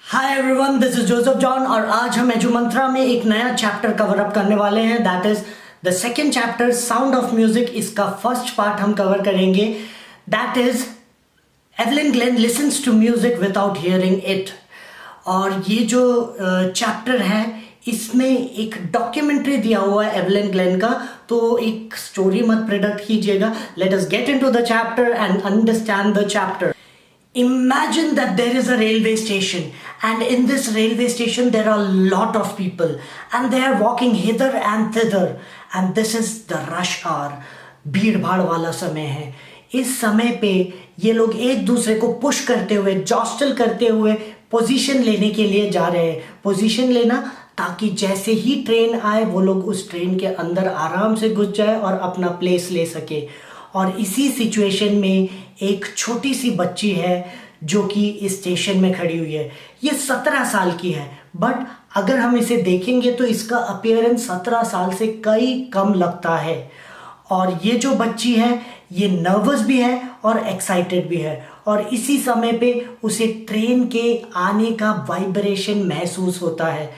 Hi everyone, this is Joseph John और आज हम एजू मंत्रा में एक नया चैप्टर कवर अप करने वाले हैं। That is the second chapter, sound of music. इसका फर्स्ट पार्ट हम कवर करेंगे। That is Evelyn Glennie listens to music without hearing it. और ये जो चैप्टर है इसमें एक डॉक्यूमेंट्री दिया हुआ है एवलिन ग्लेन का, तो एक स्टोरी मत प्रिडिक्ट कीजिएगा। Let us get into the chapter and understand the chapter. Imagine that there is a railway station, and in this railway station there are a lot of people and they are walking hither and thither, and this is the rush hour. भीड़ भाड़ वाला समय है। इस समय पे ये लोग एक दूसरे को पुश करते हुए, जॉस्टल करते हुए पोजीशन लेने के लिए जा रहे हैं। पोजीशन लेना ताकि जैसे ही ट्रेन आए वो लोग उस ट्रेन के अंदर आराम से घुस जाए और अपना प्लेस ले सके। और इसी सिचुएशन में एक छोटी सी बच्ची है जो कि इस स्टेशन में खड़ी हुई है। ये 17 साल की है, बट अगर हम इसे देखेंगे तो इसका अपीयरेंस 17 साल से कई कम लगता है। और ये जो बच्ची है ये नर्वस भी है और एक्साइटेड भी है, और इसी समय पे उसे ट्रेन के आने का वाइब्रेशन महसूस होता है।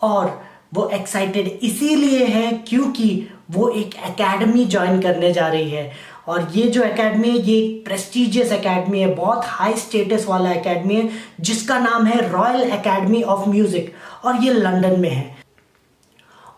और वो एक्साइटेड इसीलिए है क्योंकि वो एक एकेडमी ज्वाइन करने जा रही है। और ये जो एकेडमी है ये एक प्रेस्टिजियस एकेडमी है, बहुत हाई स्टेटस वाला एकेडमी है जिसका नाम है रॉयल एकेडमी ऑफ म्यूजिक, और ये लंदन में है।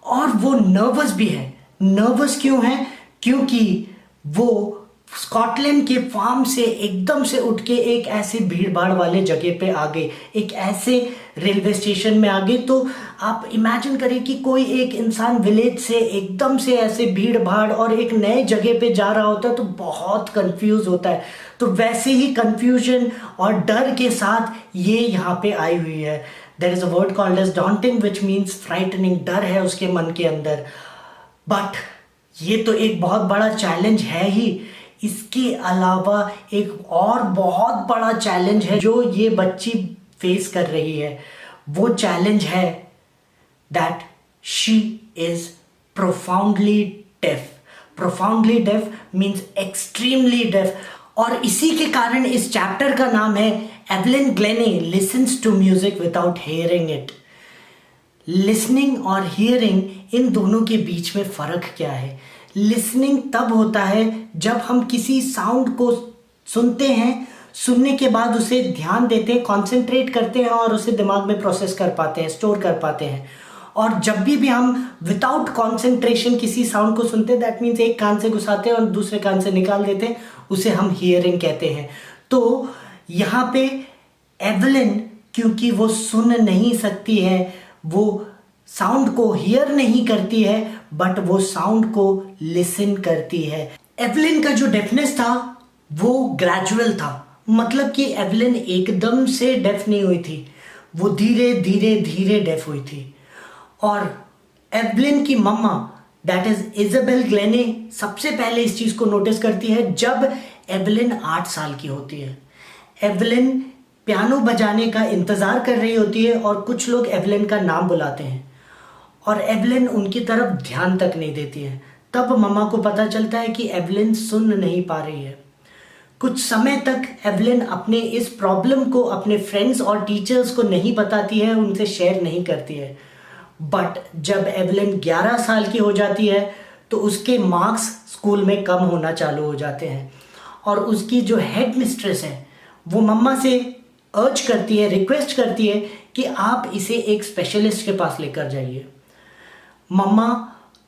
और वो नर्वस भी है। नर्वस क्यों है? क्योंकि वो स्कॉटलैंड के फार्म से एकदम से उठ के एक ऐसे भीड़ भाड़ वाले जगह पे आ गए, एक ऐसे रेलवे स्टेशन में आ गए। तो आप इमेजिन करें कि कोई एक इंसान विलेज से एकदम से ऐसे भीड़ भाड़ और एक नए जगह पे जा रहा होता है तो बहुत कंफ्यूज होता है। तो वैसे ही कंफ्यूजन और डर के साथ ये यहाँ पे आई हुई है। There is a word called as daunting which means frightening. डर है उसके मन के अंदर। बट ये तो एक बहुत बड़ा चैलेंज है ही। इसके अलावा एक और बहुत बड़ा चैलेंज है जो ये बच्ची फेस कर रही है। वो चैलेंज है that she is profoundly deaf. Profoundly deaf means extremely deaf. और इसी के कारण इस चैप्टर का नाम है Evelyn Glennie listens to music without hearing it. Listening और हियरिंग, इन दोनों के बीच में फर्क क्या है? लिसनिंग तब होता है जब हम किसी साउंड को सुनते हैं, सुनने के बाद उसे ध्यान देते हैं, कॉन्सेंट्रेट करते हैं और उसे दिमाग में प्रोसेस कर पाते हैं, स्टोर कर पाते हैं। और जब भी हम विदाउट कॉन्सेंट्रेशन किसी साउंड को सुनते हैं, दैट मीन्स एक कान से घुसाते हैं और दूसरे कान से निकाल देते हैं, उसे हम हियरिंग कहते हैं। तो यहाँ पे एवलिन, क्योंकि वो सुन नहीं सकती है, वो साउंड को हियर नहीं करती है, बट वो साउंड को लिसन करती है। एवलिन का जो डेफनेस था वो ग्रेजुअल था, मतलब कि एवलिन एकदम से डेफ नहीं हुई थी, वो धीरे धीरे धीरे डेफ हुई थी। और एवलिन की मम्मा दैट इज इजाबेल ग्लेने सबसे पहले इस चीज को नोटिस करती है जब एवलिन 8 साल की होती है। एवलिन पियानो बजाने का इंतजार कर रही होती है और कुछ लोग एवलिन का नाम बुलाते हैं और एवलिन उनकी तरफ ध्यान तक नहीं देती है। तब मम्मा को पता चलता है कि एवलिन सुन नहीं पा रही है। कुछ समय तक एवलिन अपने इस प्रॉब्लम को अपने फ्रेंड्स और टीचर्स को नहीं बताती है, उनसे शेयर नहीं करती है। बट जब एवलिन 11 साल की हो जाती है तो उसके मार्क्स स्कूल में कम होना चालू हो जाते हैं, और उसकी जो हेड मिस्ट्रेस है वो मम्मा से अर्ज करती है, रिक्वेस्ट करती है कि आप इसे एक स्पेशलिस्ट के पास लेकर जाइए। मम्मा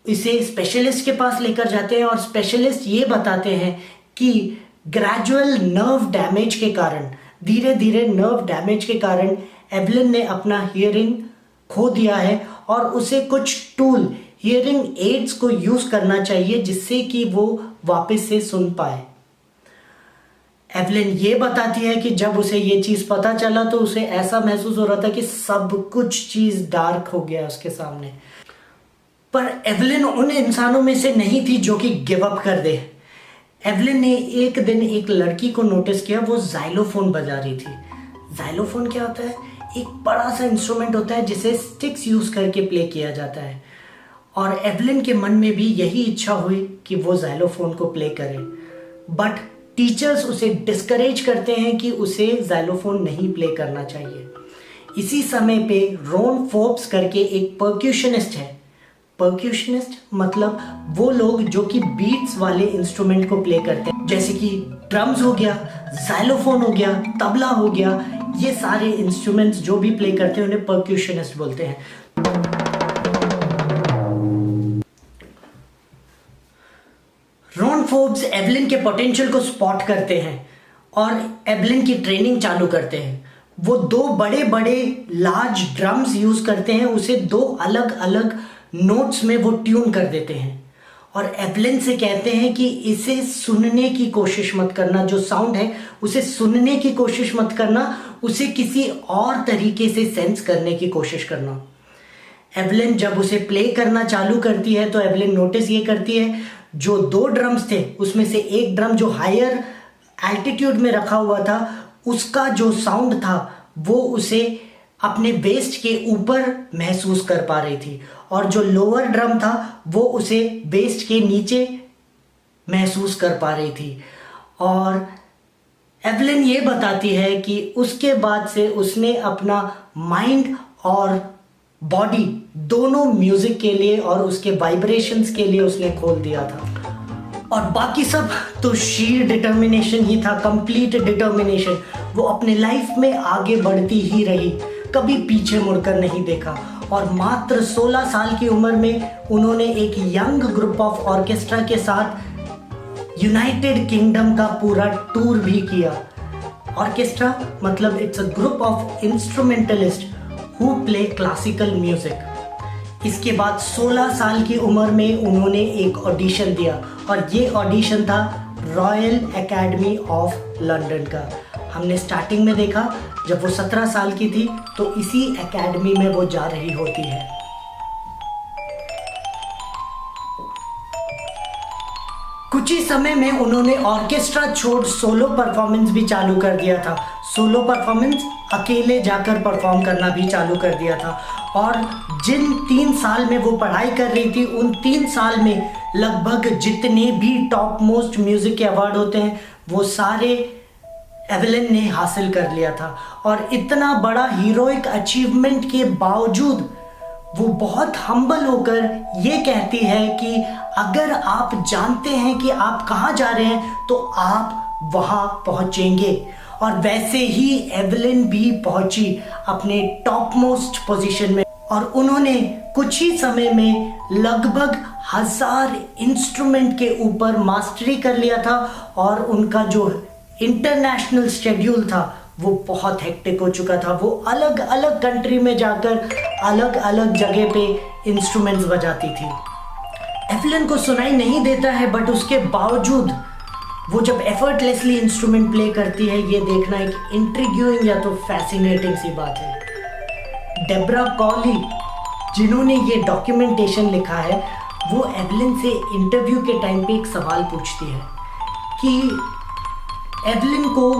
इसे स्पेशलिस्ट के पास लेकर जाते हैं और स्पेशलिस्ट ये बताते हैं कि ग्रेजुअल नर्व डैमेज के कारण, धीरे धीरे नर्व डैमेज के कारण एवलिन ने अपना हियरिंग खो दिया है और उसे कुछ टूल, हियरिंग एड्स को यूज करना चाहिए जिससे कि वो वापस से सुन पाए। एवलिन ये बताती है कि जब उसे ये चीज पता चला तो उसे ऐसा महसूस हो रहा था कि सब कुछ चीज डार्क हो गया उसके सामने। पर एवलिन उन इंसानों में से नहीं थी जो कि गिव अप कर दे। एवलिन ने एक दिन एक लड़की को नोटिस किया, वो जाइलोफोन बजा रही थी। जाइलोफोन क्या होता है? एक बड़ा सा इंस्ट्रूमेंट होता है जिसे स्टिक्स यूज करके प्ले किया जाता है। और एवलिन के मन में भी यही इच्छा हुई कि वो जाइलोफोन को प्ले करे, बट टीचर्स उसे डिस्करेज करते हैं कि उसे जाइलोफोन नहीं प्ले करना चाहिए। इसी समय पे रॉन फोर्ब्स करके एक परक्यूशनिस्ट है। परक्यूशनिस्ट मतलब वो लोग जो कि बीट्स वाले इंस्ट्रूमेंट को प्ले करते हैं, जैसे कि ड्रम्स हो गया, जाइलोफोन हो गया, तबला हो गया, ये सारे इंस्ट्रूमेंट्स जो भी प्ले करते हैं उन्हें परक्यूशनिस्ट बोलते हैं। रॉन फोर्ब्स एवलिन के पोटेंशियल को स्पॉट करते हैं और एवलिन की ट्रेनिंग चालू करते हैं। वो दो बड़े बड़े लार्ज ड्रम्स यूज करते हैं, उसे दो अलग अलग नोट्स में वो ट्यून कर देते हैं और एवलिन से कहते हैं कि इसे सुनने की कोशिश मत करना, जो साउंड है उसे सुनने की कोशिश मत करना, उसे किसी और तरीके से सेंस करने की कोशिश करना। एवलिन जब उसे प्ले करना चालू करती है तो एवलिन नोटिस ये करती है जो दो ड्रम्स थे उसमें से एक ड्रम जो हायर एल्टीट्यूड में रखा हुआ था उसका जो साउंड था वो उसे अपने वेस्ट के ऊपर महसूस कर पा रही थी और जो लोअर ड्रम था वो उसे वेस्ट के नीचे महसूस कर पा रही थी। और एवलिन ये बताती है कि उसके बाद से उसने अपना माइंड और बॉडी दोनों म्यूजिक के लिए और उसके वाइब्रेशंस के लिए उसने खोल दिया था। और बाकी सब तो शीर डिटर्मिनेशन ही था, कंप्लीट डिटर्मिनेशन। वो अपने लाइफ में आगे बढ़ती ही रही, कभी पीछे मुड़कर नहीं देखा और मात्र 16 साल की उम्र में उन्होंने एक यंग ग्रुप ऑफ ऑर्केस्ट्रा के साथ यूनाइटेड किंगडम का पूरा टूर भी किया। ऑर्केस्ट्रा मतलब it's a group of instrumentalist who play classical music. इसके बाद 16 साल की उम्र में उन्होंने एक ऑडिशन दिया और ये ऑडिशन था रॉयल एकेडमी ऑफ लंदन का। हमने स्टार्टिंग में देखा जब वो 17 साल की थी तो इसी एकेडमी में वो जा रही होती है। कुछ ही समय में उन्होंने ऑर्केस्ट्रा छोड़ सोलो परफॉर्मेंस भी चालू कर दिया था। सोलो परफॉर्मेंस अकेले जाकर परफॉर्म करना भी चालू कर दिया था और जिन 3 साल में वो पढ़ाई कर रही थी उन 3 साल में लगभग जितने भी टॉप मोस्ट म्यूजिक के अवार्ड होते हैं वो सारे एवलिन ने हासिल कर लिया था। और इतना बड़ा हीरोइक अचीवमेंट के बावजूद वो बहुत हम्बल होकर ये कहती है कि अगर आप जानते हैं कि आप कहाँ जा रहे हैं तो आप वहाँ पहुँचेंगे। और वैसे ही एवलिन भी पहुंची अपने टॉप मोस्ट पोजीशन में और उन्होंने कुछ ही समय में लगभग 1000 इंस्ट्रूमेंट के ऊपर मास्टरी कर लिया था और उनका जो इंटरनेशनल शेड्यूल था वो बहुत हेक्टिक हो चुका था। वो अलग अलग कंट्री में जाकर अलग अलग जगह पे इंस्ट्रूमेंट्स बजाती थी। एवलिन को सुनाई नहीं देता है बट उसके बावजूद वो जब एफर्टलेसली इंस्ट्रूमेंट प्ले करती है ये देखना एक इंट्रिग्यूइंग या तो फैसिनेटिंग सी बात है। डेब्रा कॉली जिन्होंने ये डॉक्यूमेंटेशन लिखा है वो एवलिन से इंटरव्यू के टाइम पे एक सवाल पूछती है कि एवलिन को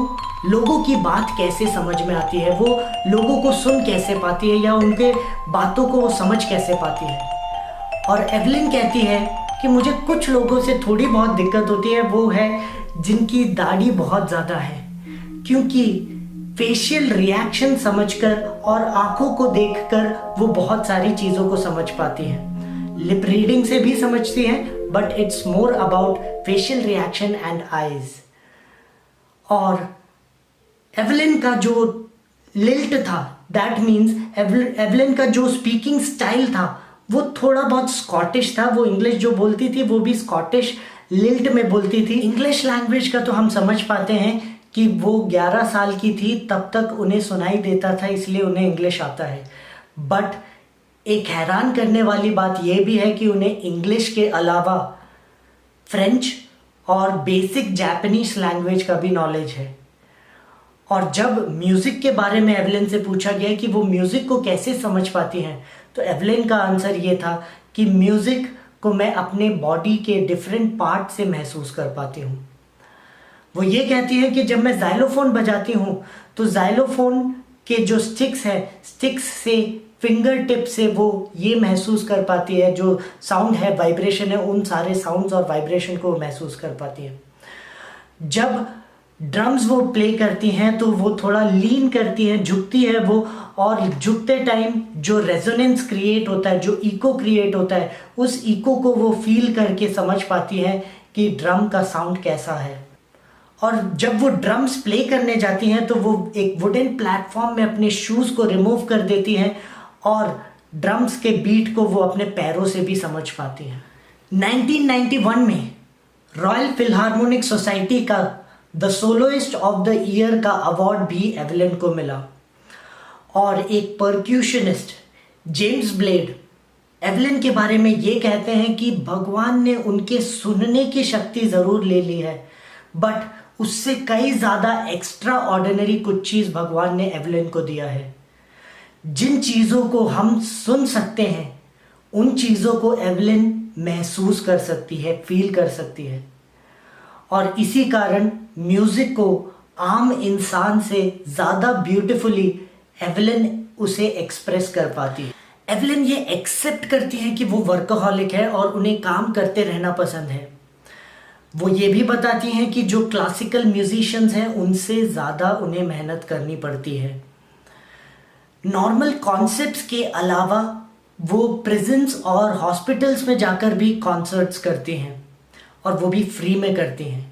लोगों की बात कैसे समझ में आती है, वो लोगों को सुन कैसे पाती है या उनके बातों को वो समझ कैसे पाती है। और एवलिन कहती है कि मुझे कुछ लोगों से थोड़ी बहुत दिक्कत होती है, वो है जिनकी दाढ़ी बहुत ज़्यादा है, क्योंकि फेशियल रिएक्शन समझकर और आंखों को देखकर वो बहुत सारी चीज़ों को समझ पाती हैं। लिप रीडिंग से भी समझती हैं but it's more about facial reaction and eyes. और एवलिन का जो लिल्ट था दैट मीन्स एवलिन का जो स्पीकिंग स्टाइल था वो थोड़ा बहुत स्कॉटिश था। वो इंग्लिश जो बोलती थी वो भी स्कॉटिश लिल्ट में बोलती थी। इंग्लिश लैंग्वेज का तो हम समझ पाते हैं कि वो 11 साल की थी तब तक उन्हें सुनाई देता था इसलिए उन्हें इंग्लिश आता है। बट एक हैरान करने वाली बात यह भी है कि उन्हें इंग्लिश के अलावा फ्रेंच और बेसिक जापानीज लैंग्वेज का भी नॉलेज है। और जब म्यूज़िक के बारे में एवलिन से पूछा गया कि वो म्यूज़िक को कैसे समझ पाती हैं तो एवलिन का आंसर ये था कि म्यूज़िक को मैं अपने बॉडी के डिफरेंट पार्ट से महसूस कर पाती हूँ। वो ये कहती है कि जब मैं जाइलोफोन बजाती हूँ तो जाइलोफोन के जो स्टिक्स है, स्टिक्स से फिंगर टिप से वो ये महसूस कर पाती है, जो साउंड है, वाइब्रेशन है, उन सारे साउंड्स और वाइब्रेशन को महसूस कर पाती है। जब ड्रम्स वो प्ले करती हैं तो वो थोड़ा लीन करती है, झुकती है वो, और झुकते टाइम जो रेजोनेंस क्रिएट होता है, जो इको क्रिएट होता है, उस इको को वो फील करके समझ पाती है कि ड्रम का साउंड कैसा है। और जब वो ड्रम्स प्ले करने जाती हैं तो वो एक वुडन प्लेटफॉर्म में अपने शूज़ को रिमूव कर देती हैं और ड्रम्स के बीट को वो अपने पैरों से भी समझ पाती हैं। 1991 में रॉयल फिलहार्मोनिक सोसाइटी का the soloist of the year का अवार्ड भी एवलिन को मिला। और एक परक्यूशनिस्ट जेम्स ब्लेड एवलिन के बारे में ये कहते हैं कि भगवान ने उनके सुनने की शक्ति ज़रूर ले ली है, बट उससे कई ज़्यादा एक्स्ट्रा ऑर्डिनरी कुछ चीज़ भगवान ने एवलिन को दिया है। जिन चीज़ों को हम सुन सकते हैं उन चीज़ों को एवलिन महसूस कर सकती है, फील कर सकती है। और इसी कारण म्यूज़िक को आम इंसान से ज़्यादा ब्यूटीफुली एवलिन उसे एक्सप्रेस कर पाती है। एवलिन ये एक्सेप्ट करती है कि वो वर्कहॉलिक है और उन्हें काम करते रहना पसंद है। वो ये भी बताती हैं कि जो क्लासिकल म्यूजिशियंस हैं उनसे ज़्यादा उन्हें मेहनत करनी पड़ती है। नॉर्मल कॉन्सेप्ट्स के अलावा वो प्रिजन्स और हॉस्पिटल्स में जाकर भी कॉन्सर्ट्स करती हैं और वो भी फ्री में करती हैं।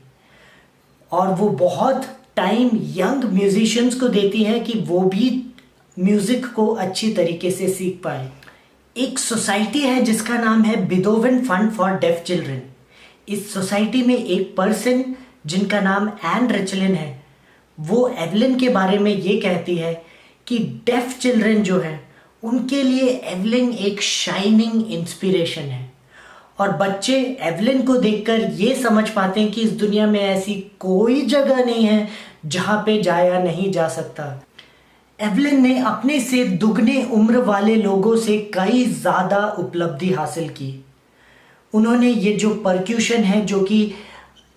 और वो बहुत टाइम यंग म्यूजिशियंस को देती हैं कि वो भी म्यूज़िक को अच्छी तरीके से सीख पाए। एक सोसाइटी है जिसका नाम है बिथोवन फंड फॉर डेफ चिल्ड्रन। इस सोसाइटी में एक पर्सन जिनका नाम एन रिचलिन है, वो एवलिन के बारे में ये कहती है कि डेफ चिल्ड्रन जो है उनके लिए एवलिन एक शाइनिंग इंस्पिरेशन है। और बच्चे एवलिन को देखकर ये समझ पाते हैं कि इस दुनिया में ऐसी कोई जगह नहीं है जहाँ पे जाया नहीं जा सकता। एवलिन ने अपने से दुगने उम्र वाले लोगों से कई ज़्यादा उपलब्धि हासिल की। उन्होंने ये जो परक्यूशन है जो कि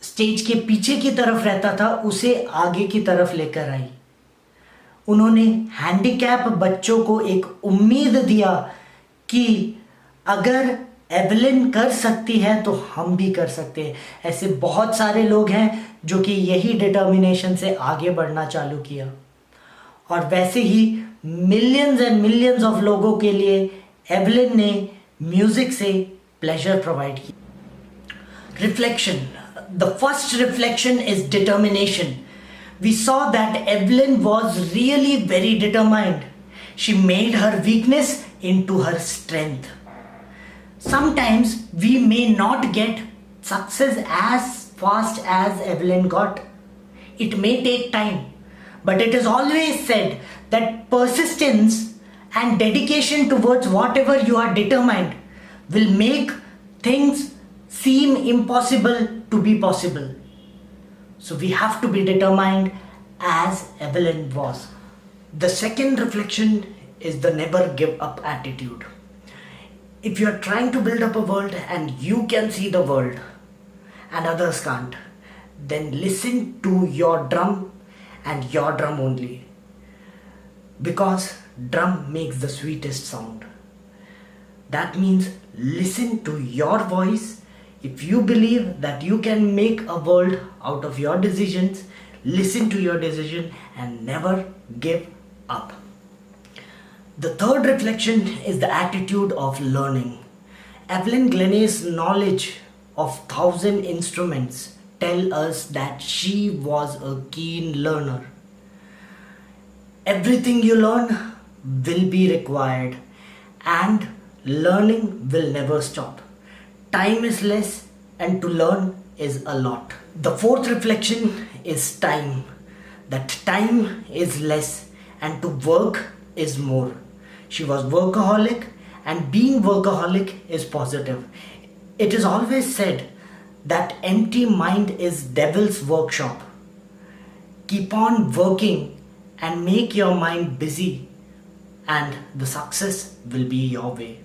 स्टेज के पीछे की तरफ रहता था उसे आगे की तरफ लेकर आई। उन्होंने हैंडीकैप बच्चों को एक उम्मीद दिया कि अगर एवलिन कर सकती है तो हम भी कर सकते हैं। ऐसे बहुत सारे लोग हैं जो कि यही डिटर्मिनेशन से आगे बढ़ना चालू किया। और वैसे ही मिलियंस एंड मिलियंस ऑफ लोगों के लिए एवलिन ने म्यूजिक से प्लेजर प्रोवाइड की। Reflection, the first reflection is determination. We saw that Evelyn was really very determined. She made her weakness into her strength. Sometimes we may not get success as fast as Evelyn got. It may take time, but it is always said that persistence and dedication towards whatever you are determined will make things seem impossible to be possible. So we have to be determined as Evelyn was. The second reflection is the never give up attitude. If you are trying to build up a world and you can see the world and others can't, then listen to your drum and your drum only, because drum makes the sweetest sound. That means listen to your voice. If you believe that you can make a world out of your decisions, listen to your decision and never give up. The third reflection is the attitude of learning. Evelyn Glenay's knowledge of 1,000 instruments tell us that she was a keen learner. Everything you learn will be required and learning will never stop. Time is less and to learn is a lot. The fourth reflection is time. That time is less and to work is more. She was workaholic and being workaholic is positive. It is always said that empty mind is devil's workshop. Keep on working and make your mind busy and the success will be your way.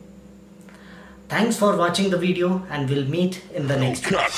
Thanks for watching the video and we'll meet in the next one.